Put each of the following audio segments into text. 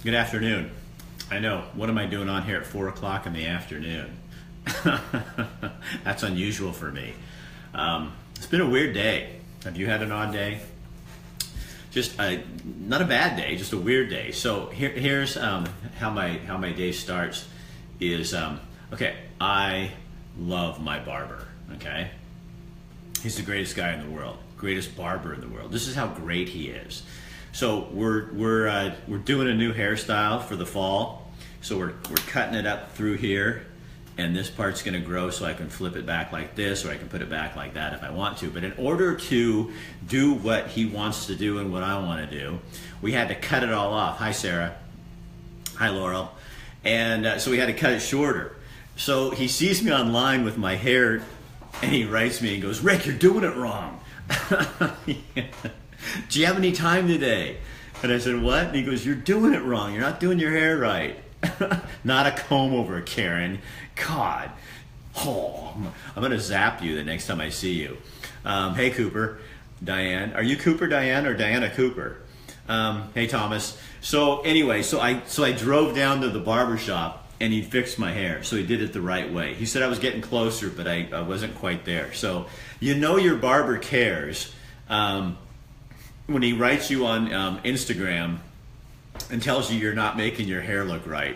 Good afternoon. I know, what am I doing on here at 4 o'clock in the afternoon? That's unusual for me. It's been a weird day. Have you had an odd day? Not a bad day, just a weird day. So here's how my day starts is, okay, I love my barber, okay? He's the greatest guy in the world, greatest barber in the world. This is how great he is. So we're doing a new hairstyle for the fall. So we're cutting it up through here, and this part's gonna grow so I can flip it back like this, or I can put it back like that if I want to. But in order to do what he wants to do and what I wanna do, we had to cut it all off. Hi, Sarah. Hi, Laurel. And so we had to cut it shorter. So he sees me online with my hair, and he writes me and goes, "Rick, you're doing it wrong." Do you have any time today? And I said, what? And he goes, "You're doing it wrong. You're not doing your hair right." Not a comb over, Karen. God. Oh, I'm going to zap you the next time I see you. Hey, Cooper. Diane. Are you Cooper, Diane, or Diana Cooper? Hey, Thomas. So anyway, so I drove down to the barber shop, and he fixed my hair. So he did it the right way. He said I was getting closer, but I wasn't quite there. So you know your barber cares when he writes you on Instagram and tells you you're not making your hair look right.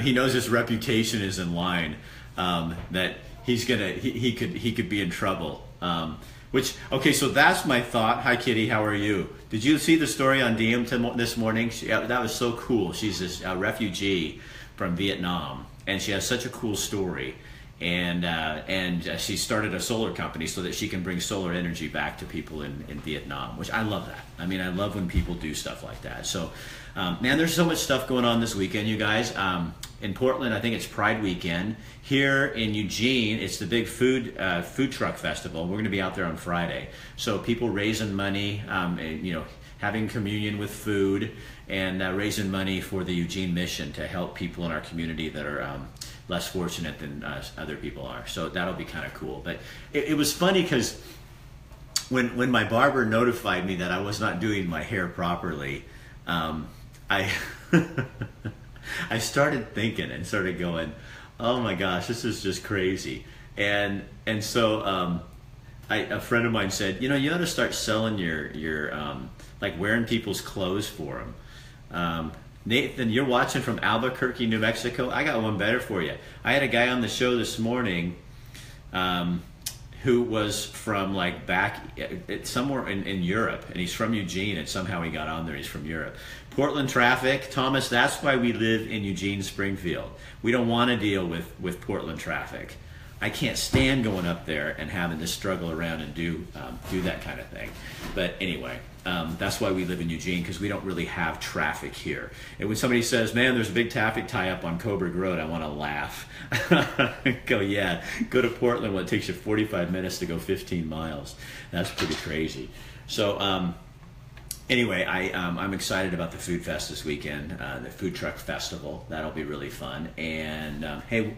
He knows his reputation is in line, that he could be in trouble. Okay, so that's my thought. Hi, Kitty, how are you? Did you see the story on DM this morning? That was so cool. She's this refugee from Vietnam, and she has such a cool story. And she started a solar company so that she can bring solar energy back to people in Vietnam, which I love that. I mean, I love when people do stuff like that. So, man, there's so much stuff going on this weekend, you guys. In Portland, I think it's Pride Weekend. Here in Eugene, it's the big food truck festival. We're going to be out there on Friday. So people raising money, having communion with food, and raising money for the Eugene mission to help people in our community that are less fortunate than other people are. So that'll be kind of cool. But it was funny because when my barber notified me that I was not doing my hair properly, I I started thinking and started going, oh my gosh, this is just crazy. And so a friend of mine said, you ought to start selling your like wearing people's clothes for them. Nathan, you're watching from Albuquerque, New Mexico. I got one better for you. I had a guy on the show this morning who was from like back somewhere in Europe, and he's from Eugene, and somehow he got on there. He's from Europe. Portland traffic, Thomas, that's why we live in Eugene, Springfield. We don't want to deal with Portland traffic. I can't stand going up there and having to struggle around and do that kind of thing. But anyway, that's why we live in Eugene, because we don't really have traffic here. And when somebody says, man, there's a big traffic tie-up on Coburg Road, I want to laugh. Go, yeah, go to Portland when it takes you 45 minutes to go 15 miles. That's pretty crazy. So anyway, I'm excited about the Food Fest this weekend, the Food Truck Festival. That'll be really fun. And hey,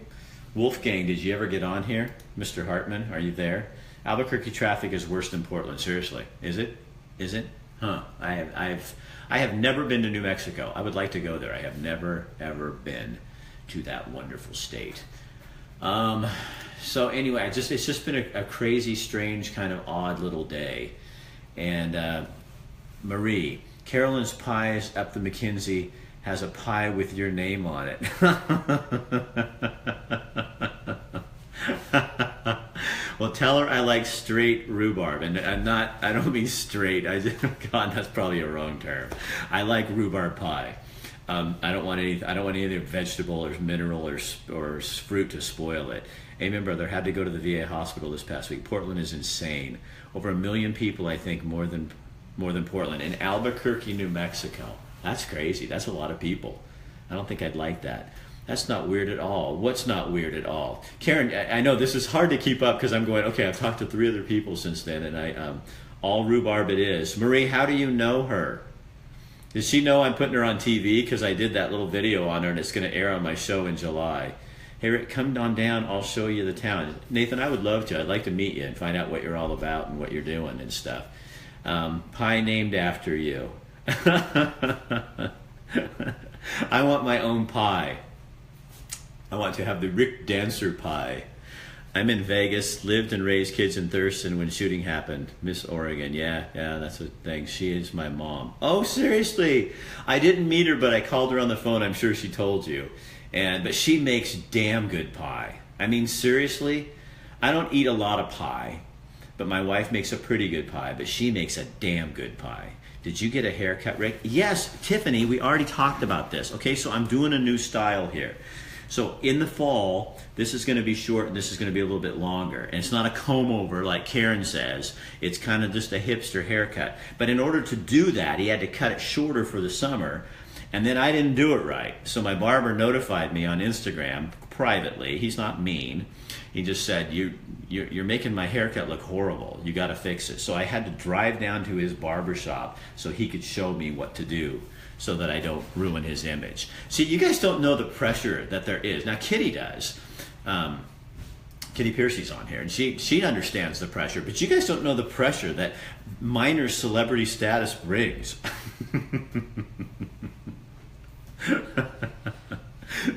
Wolfgang, did you ever get on here? Mr. Hartman, are you there? Albuquerque traffic is worse than Portland. Seriously, is it? Is it? Huh? I have never been to New Mexico. I would like to go there. I have never ever been to that wonderful state. So anyway, it's just been a crazy, strange, kind of odd little day. And Marie, Carolyn's Pies up the McKinsey has a pie with your name on it. Well, tell her I like straight rhubarb, and I don't mean straight. God, that's probably a wrong term. I like rhubarb pie. I don't want any other vegetable or mineral or fruit to spoil it. Amen, brother. Had to go to the VA hospital this past week. Portland is insane. Over 1 million people, I think, more than Portland. In Albuquerque, New Mexico. That's crazy. That's a lot of people. I don't think I'd like that. That's not weird at all. What's not weird at all? Karen, I know this is hard to keep up because I'm going, okay, I've talked to 3 other people since then, and all rhubarb it is. Marie, how do you know her? Does she know I'm putting her on TV? Because I did that little video on her, and it's going to air on my show in July. Hey, Rick, come on down. I'll show you the town. Nathan, I would love to. I'd like to meet you and find out what you're all about and what you're doing and stuff. Pie named after you. I want my own pie. I want to have the Rick Dancer pie. I'm in Vegas, lived and raised kids in Thurston when shooting happened. Miss Oregon, yeah, that's a thing. She is my mom. Oh, seriously? I didn't meet her, but I called her on the phone. I'm sure she told you. But she makes damn good pie. I mean, seriously, I don't eat a lot of pie, but my wife makes a pretty good pie, but she makes a damn good pie. Did you get a haircut, Rick? Yes, Tiffany, we already talked about this. Okay, so I'm doing a new style here. So in the fall, this is going to be short and this is going to be a little bit longer. And it's not a comb over like Karen says. It's kind of just a hipster haircut. But in order to do that, he had to cut it shorter for the summer. And then I didn't do it right. So my barber notified me on Instagram privately. He's not mean. He just said, you're making my haircut look horrible. You got to fix it. So I had to drive down to his barber shop so he could show me what to do so that I don't ruin his image. See, you guys don't know the pressure that there is. Now, Kitty does. Kitty Piercy's on here, and she understands the pressure, but you guys don't know the pressure that minor celebrity status brings.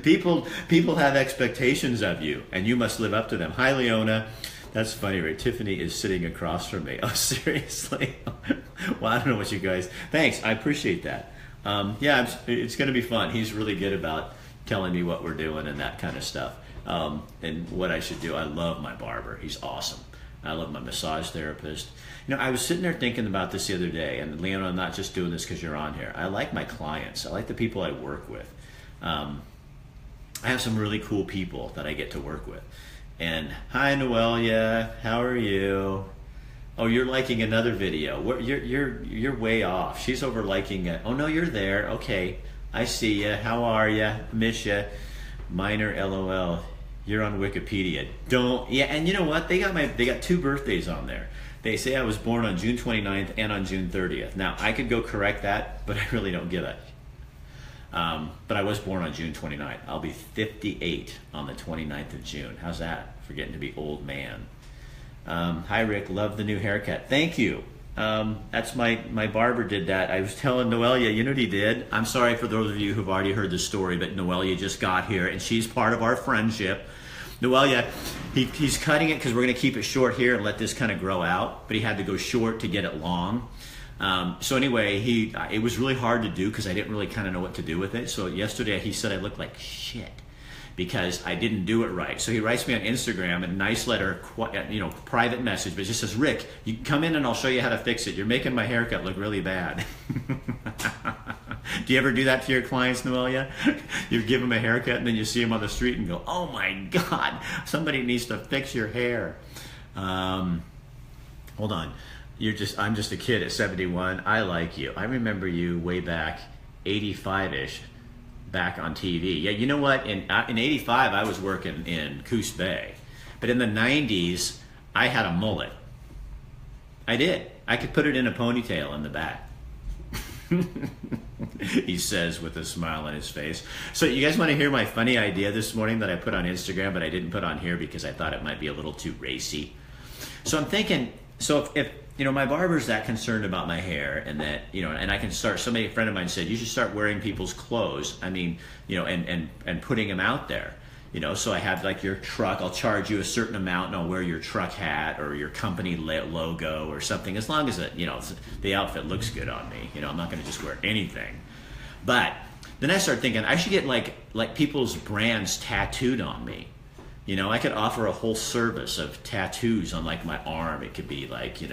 People have expectations of you, and you must live up to them. Hi, Leona. That's funny, right? Tiffany is sitting across from me. Oh, seriously? Well, I don't know what you guys... Thanks, I appreciate that. Yeah, it's going to be fun. He's really good about telling me what we're doing and that kind of stuff, and what I should do. I love my barber. He's awesome. I love my massage therapist. You know, I was sitting there thinking about this the other day, and Leona, I'm not just doing this because you're on here. I like my clients. I like the people I work with. I have some really cool people that I get to work with. And hi, Noelia, how are you? Oh, you're liking another video. You're way off. She's over liking it. Oh no, you're there. Okay, I see ya. How are ya? Miss ya. Minor LOL. You're on Wikipedia. Don't. Yeah, and you know what? They got 2 birthdays on there. They say I was born on June 29th and on June 30th. Now I could go correct that, but I really don't give it. But I was born on June 29th. I'll be 58 on the 29th of June. How's that? For getting to be old man. Hi, Rick. Love the new haircut. Thank you. That's my barber did that. I was telling Noelia, you know what he did? I'm sorry for those of you who've already heard the story, but Noelia just got here, and she's part of our friendship. Noelia, he's cutting it because we're going to keep it short here and let this kind of grow out, but he had to go short to get it long. So anyway, it was really hard to do because I didn't really kind of know what to do with it. So yesterday he said I looked like shit because I didn't do it right. So he writes me on Instagram a nice letter, private message, but it just says, Rick, you come in and I'll show you how to fix it. You're making my haircut look really bad. Do you ever do that to your clients, Noelia? You give them a haircut and then you see them on the street and go, oh my God, somebody needs to fix your hair. Hold on. I'm just a kid at 71. I like you. I remember you way back, 85-ish, back on TV. Yeah, you know what? In 85, I was working in Coos Bay. But in the 90s, I had a mullet. I did. I could put it in a ponytail in the back. He says with a smile on his face. So you guys want to hear my funny idea this morning that I put on Instagram, but I didn't put on here because I thought it might be a little too racy. So I'm thinking, so if my barber's that concerned about my hair and that, and I can start, a friend of mine said, you should start wearing people's clothes. I mean, and putting them out there. So I have like your truck, I'll charge you a certain amount and I'll wear your truck hat or your company logo or something, as long as the outfit looks good on me. I'm not going to just wear anything. But then I started thinking I should get like people's brands tattooed on me. I could offer a whole service of tattoos on like my arm. It could be like, it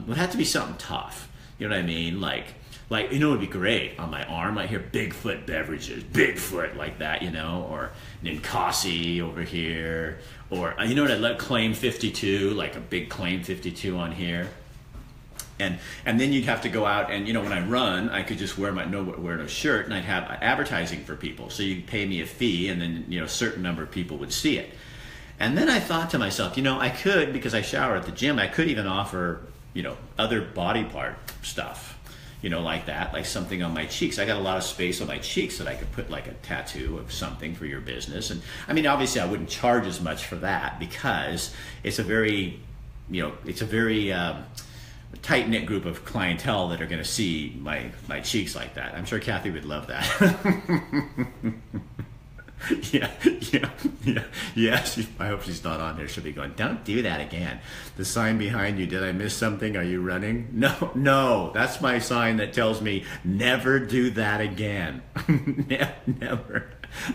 would have to be something tough. You know what I mean? Like it would be great on my arm. I hear Bigfoot beverages, Bigfoot like that, or Ninkasi over here, or what I'd let Claim 52, like a big Claim 52 on here. And then you'd have to go out and, when I run, I could just wear no shirt and I'd have advertising for people. So you'd pay me a fee and then, a certain number of people would see it. And then I thought to myself, I could, because I shower at the gym, I could even offer, other body part stuff, like that, like something on my cheeks. I got a lot of space on my cheeks that I could put like a tattoo of something for your business. And I mean, obviously I wouldn't charge as much for that because it's a very tight-knit group of clientele that are going to see my cheeks like that. I'm sure Kathy would love that. Yeah. I hope she's not on there. She'll be going, don't do that again. The sign behind you, did I miss something? Are you running? No, that's my sign that tells me never do that again. Never.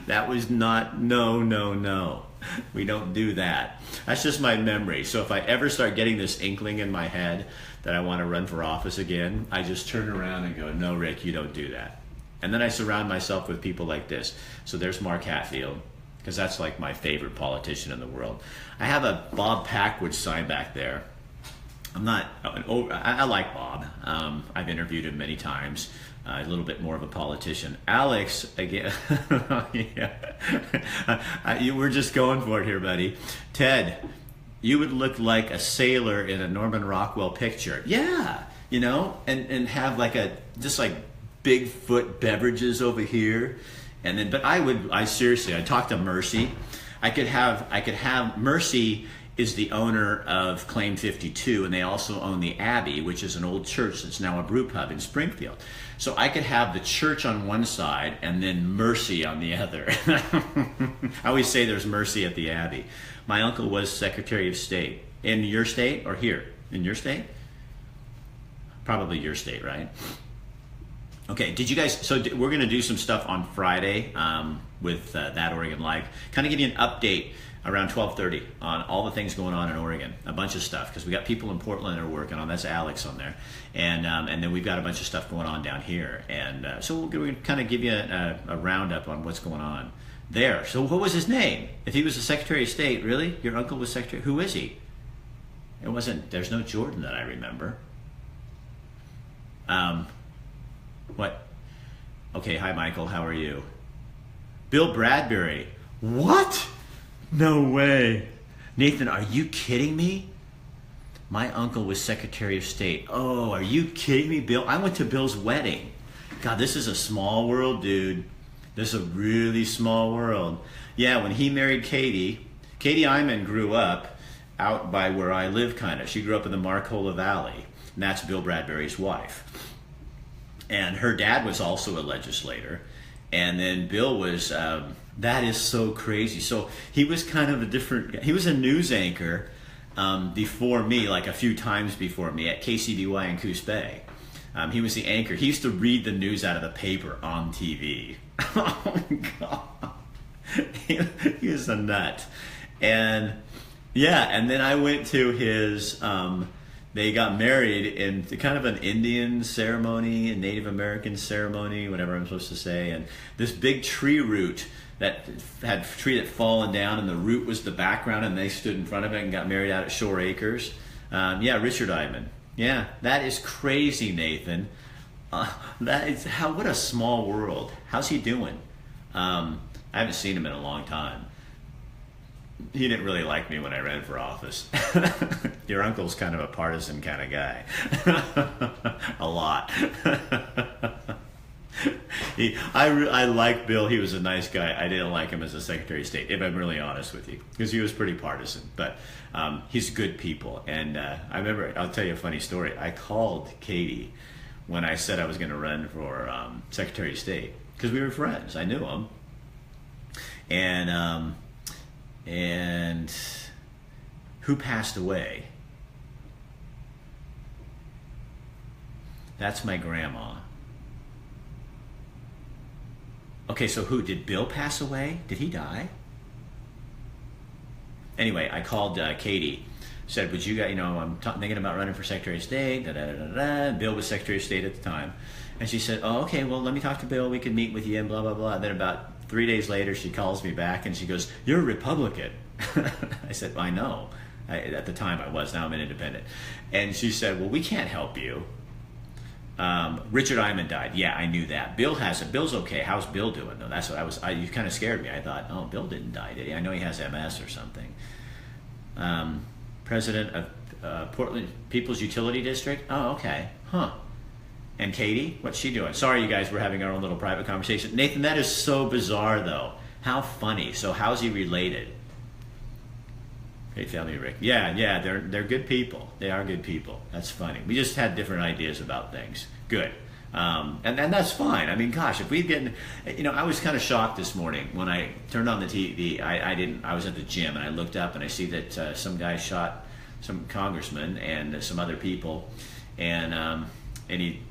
That was not, no. We don't do that. That's just my memory. So if I ever start getting this inkling in my head that I want to run for office again, I just turn around and go, no, Rick, you don't do that. And then I surround myself with people like this. So there's Mark Hatfield, because that's like my favorite politician in the world. I have a Bob Packwood sign back there. I like Bob. I've interviewed him many times. A little bit more of a politician. Alex, again, we're just going for it here, buddy. Ted, you would look like a sailor in a Norman Rockwell picture. Yeah, and have like just like Bigfoot beverages over here. And then, but I seriously, I talked to Mercy. I could have Mercy is the owner of Claim 52, and they also own the Abbey, which is an old church that's now a brew pub in Springfield. So I could have the church on one side and then Mercy on the other. I always say there's Mercy at the Abbey. My uncle was Secretary of State. In your state or here? In your state? Probably your state, right? Okay, did you guys, so we're going to do some stuff on Friday with That Oregon Live. Kind of give you an update around 12:30 on all the things going on in Oregon. A bunch of stuff, because we got people in Portland that are working on, that's Alex on there. And then we've got a bunch of stuff going on down here. And so we're going to kind of give you a roundup on what's going on there. So what was his name? If he was the Secretary of State, really? Your uncle was Secretary? Who is he? It wasn't, there's no Jordan that I remember. What? Okay, hi Michael, how are you? Bill Bradbury. What? No way. Nathan, are you kidding me? My uncle was Secretary of State. Oh, are you kidding me, Bill? I went to Bill's wedding. God, this is a small world, dude. This is a really small world. Yeah, when he married Katie Iman grew up out by where I live, kind of. She grew up in the Marcola Valley, and that's Bill Bradbury's wife. And her dad was also a legislator. And then Bill was, that is so crazy. So he was kind of a different, he was a news anchor before me, like a few times before me at KCBY in Coos Bay. He was the anchor. He used to read the news out of the paper on TV. Oh, God. He was a nut. And yeah, and then I went to his, they got married in kind of an Indian ceremony, a Native American ceremony, whatever I'm supposed to say. And this big tree root that had tree that fallen down, and the root was the background, and they stood in front of it and got married out at Shore Acres. Yeah, Richard Iman. Yeah, that is crazy, Nathan. What a small world. How's he doing? I haven't seen him in a long time. He didn't really like me when I ran for office. Your uncle's kind of a partisan kind of guy. A lot. I like Bill. He was a nice guy. I didn't like him as a Secretary of State, if I'm really honest with you, because he was pretty partisan. But he's good people. And I remember, I'll tell you a funny story. I called Katie when I said I was going to run for Secretary of State, because we were friends. I knew him. And who passed away? That's my grandma. Okay, so who? Did Bill pass away? Did he die? Anyway, I called Katie. Said, would you guys, I'm thinking about running for Secretary of State. Bill was Secretary of State at the time. And she said, oh, okay, well, let me talk to Bill. We can meet with you and blah, blah, blah. And then about 3 days later, she calls me back and she goes, you're a Republican. I said, well, I know. At the time I was. Now I'm an independent. And she said, well, we can't help you. Richard Iman died. Yeah, I knew that. Bill hasn't. Bill's okay. How's Bill doing, though? That's what you kind of scared me. I thought, oh, Bill didn't die, did he? I know he has MS or something. President of Portland People's Utility District? Oh, okay. Huh. And Katie? What's she doing? Sorry, you guys, we're having our own little private conversation. Nathan, that is so bizarre, though. How funny. So how's he related? Hey, family, Rick. Yeah, they're good people. They are good people. That's funny. We just had different ideas about things. Good. And that's fine. I mean, gosh, if we'd get, I was kind of shocked this morning when I turned on the TV. I was at the gym and I looked up and I see that some guy shot some congressman and some other people, and he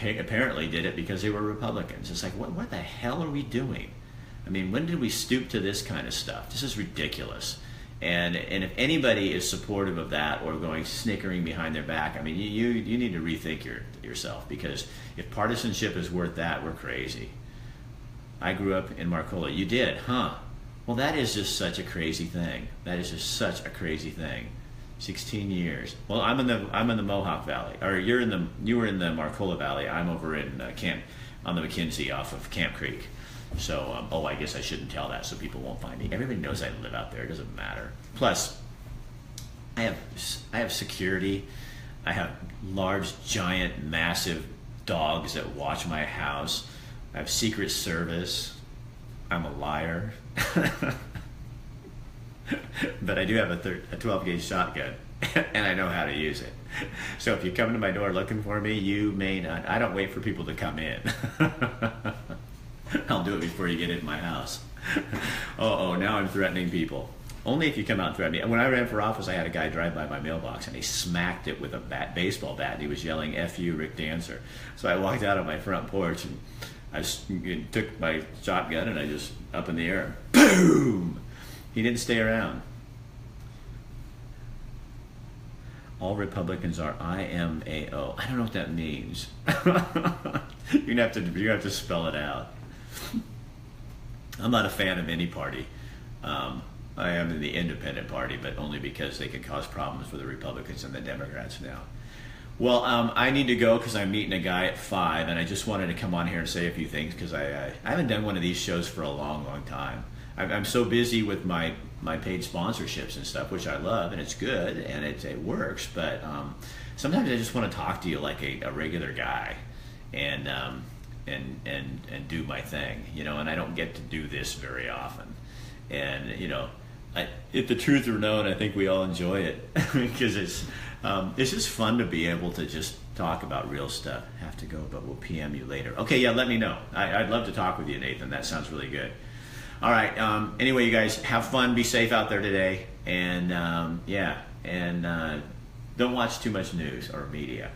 apparently did it because they were Republicans. It's like, what the hell are we doing? I mean, when did we stoop to this kind of stuff? This is ridiculous. And if anybody is supportive of that or going snickering behind their back, I mean, you need to rethink yourself, because if partisanship is worth that, we're crazy. I grew up in Marcola. You did, huh? Well, that is just such a crazy thing. That is just such a crazy thing. 16 years. Well, I'm in the Mohawk Valley, or you were in the Marcola Valley. I'm over in on the McKenzie off of Camp Creek. So, I guess I shouldn't tell that so people won't find me. Everybody knows I live out there. It doesn't matter. Plus, I have security. I have large, giant, massive dogs that watch my house. I have Secret Service. I'm a liar. But I do have a 12-gauge shotgun, and I know how to use it. So if you come to my door looking for me, you may not. I don't wait for people to come in. I'll do it before you get into my house. Now I'm threatening people. Only if you come out and threaten me. When I ran for office, I had a guy drive by my mailbox and he smacked it with a baseball bat. And he was yelling, "F you, Rick Dancer." So I walked out on my front porch and I took my shotgun and I just up in the air. Boom! He didn't stay around. All Republicans are IMAO. I don't know what that means. You're gonna have to spell it out. I'm not a fan of any party. I am in the independent party, but only because they can cause problems for the Republicans and the Democrats now. Well, I need to go because I'm meeting a guy at 5, and I just wanted to come on here and say a few things because I haven't done one of these shows for a long, long time. I'm so busy with my paid sponsorships and stuff, which I love, and it's good, and it works, but sometimes I just want to talk to you like a regular guy and do my thing, and I don't get to do this very often. And, if the truth were known, I think we all enjoy it because it's just fun to be able to just talk about real stuff. Have to go, but we'll PM you later. Okay, yeah, let me know. I'd love to talk with you, Nathan. That sounds really good. All right. Anyway, you guys have fun. Be safe out there today. And don't watch too much news or media.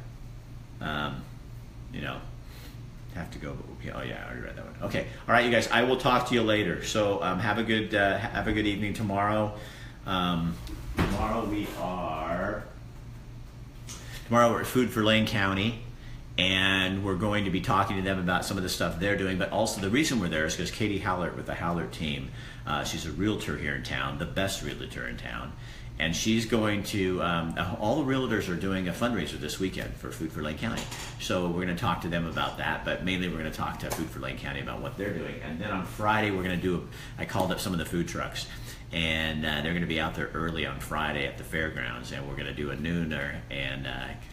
Have to go, but I already read that one. Okay, all right, you guys. I will talk to you later. So have a good evening tomorrow. Tomorrow we're at Food for Lane County, and we're going to be talking to them about some of the stuff they're doing. But also the reason we're there is because Katie Howlert with the Howlert team. She's a realtor here in town, the best realtor in town. And she's going to, all the realtors are doing a fundraiser this weekend for Food for Lane County. So we're going to talk to them about that, but mainly we're going to talk to Food for Lane County about what they're doing. And then on Friday, we're going to I called up some of the food trucks, and they're going to be out there early on Friday at the fairgrounds, and we're going to do a nooner and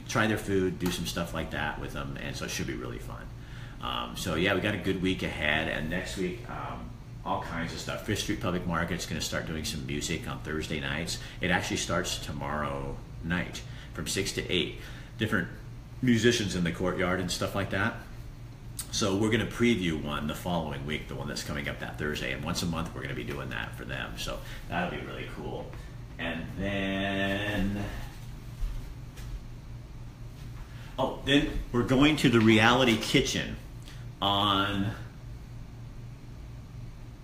try their food, do some stuff like that with them, and so it should be really fun. So yeah, we got a good week ahead, and next week, all kinds of stuff. Fish Street Public Market's going to start doing some music on Thursday nights. It actually starts tomorrow night from 6 to 8. Different musicians in the courtyard and stuff like that. So we're going to preview one the following week, the one that's coming up that Thursday. And once a month, we're going to be doing that for them. So that'll be really cool. And then... then we're going to the Reality Kitchen on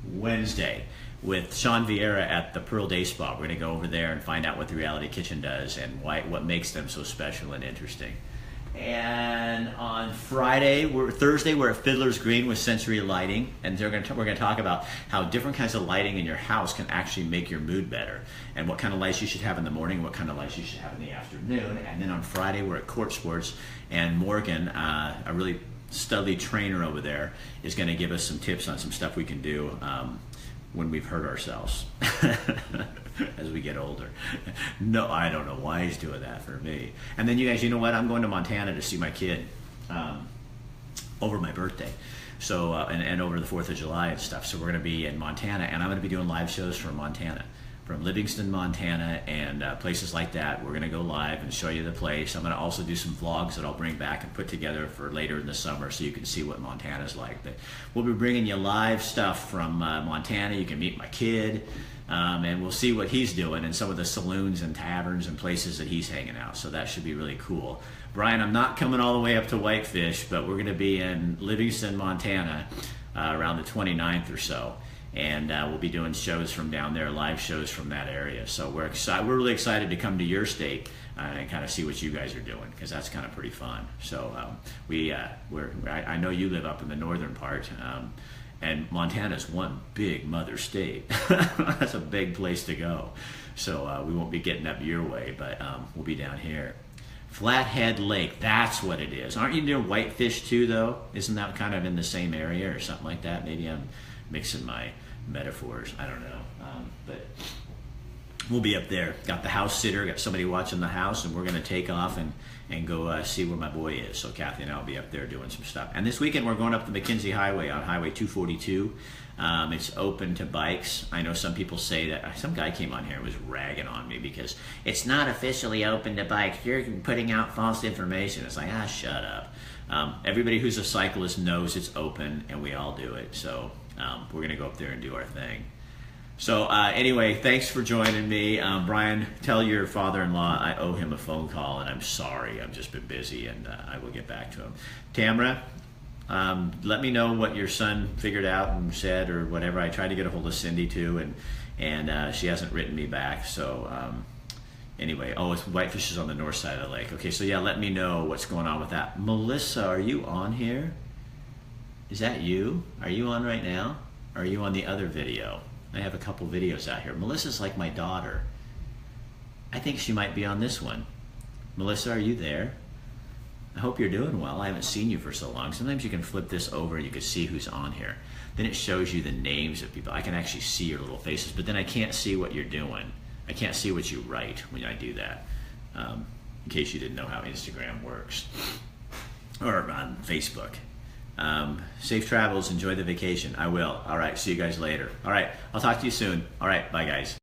Wednesday with Sean Vieira at the Pearl Day Spa. We're going to go over there and find out what the Reality Kitchen does and what makes them so special and interesting. And on Thursday, we're at Fiddler's Green with Sensory Lighting, and we're going to talk about how different kinds of lighting in your house can actually make your mood better, and what kind of lights you should have in the morning, and what kind of lights you should have in the afternoon. And then on Friday, we're at Court Sports, and Morgan, a really studly trainer over there, is going to give us some tips on some stuff we can do when we've hurt ourselves as we get older. No, I don't know why he's doing that for me. And then you guys, you know what? I'm going to Montana to see my kid over my birthday. So and over the 4th of July and stuff. So we're going to be in Montana, and I'm going to be doing live shows from Montana. from Livingston, Montana, and places like that. We're going to go live and show you the place. I'm going to also do some vlogs that I'll bring back and put together for later in the summer so you can see what Montana's like. But we'll be bringing you live stuff from Montana. You can meet my kid, and we'll see what he's doing in some of the saloons and taverns and places that he's hanging out. So that should be really cool. Brian, I'm not coming all the way up to Whitefish, but we're going to be in Livingston, Montana around the 29th or so. And we'll be doing shows from down there, live shows from that area. So we're excited. We're really excited to come to your state and kind of see what you guys are doing, because that's kind of pretty fun. So I know you live up in the northern part, and Montana's one big mother state. That's a big place to go. So we won't be getting up your way, but we'll be down here. Flathead Lake, that's what it is. Aren't you near Whitefish too, though? Isn't that kind of in the same area or something like that? Maybe I'm mixing my metaphors. I don't know. But we'll be up there. Got the house sitter, got somebody watching the house, and we're going to take off and go see where my boy is. So Kathy and I will be up there doing some stuff. And this weekend we're going up the McKenzie Highway on Highway 242. It's open to bikes. I know some people say that. Some guy came on here and was ragging on me because it's not officially open to bikes. You're putting out false information. It's like, shut up. Everybody who's a cyclist knows it's open, and we all do it. So we're going to go up there and do our thing. So anyway, thanks for joining me. Brian, tell your father-in-law I owe him a phone call, and I'm sorry. I've just been busy, and I will get back to him. Tamara, let me know what your son figured out and said or whatever. I tried to get a hold of Cindy too, and she hasn't written me back. So anyway, it's Whitefish is on the north side of the lake. Okay, so yeah, let me know what's going on with that. Melissa, are you on here? Is that you? Are you on right now? Or are you on the other video? I have a couple videos out here. Melissa's like my daughter. I think she might be on this one. Melissa, are you there? I hope you're doing well. I haven't seen you for so long. Sometimes you can flip this over and you can see who's on here. Then it shows you the names of people. I can actually see your little faces, but then I can't see what you're doing. I can't see what you write when I do that, in case you didn't know how Instagram works, or on Facebook. Safe travels. Enjoy the vacation. I will. All right. See you guys later. All right. I'll talk to you soon. All right. Bye, guys.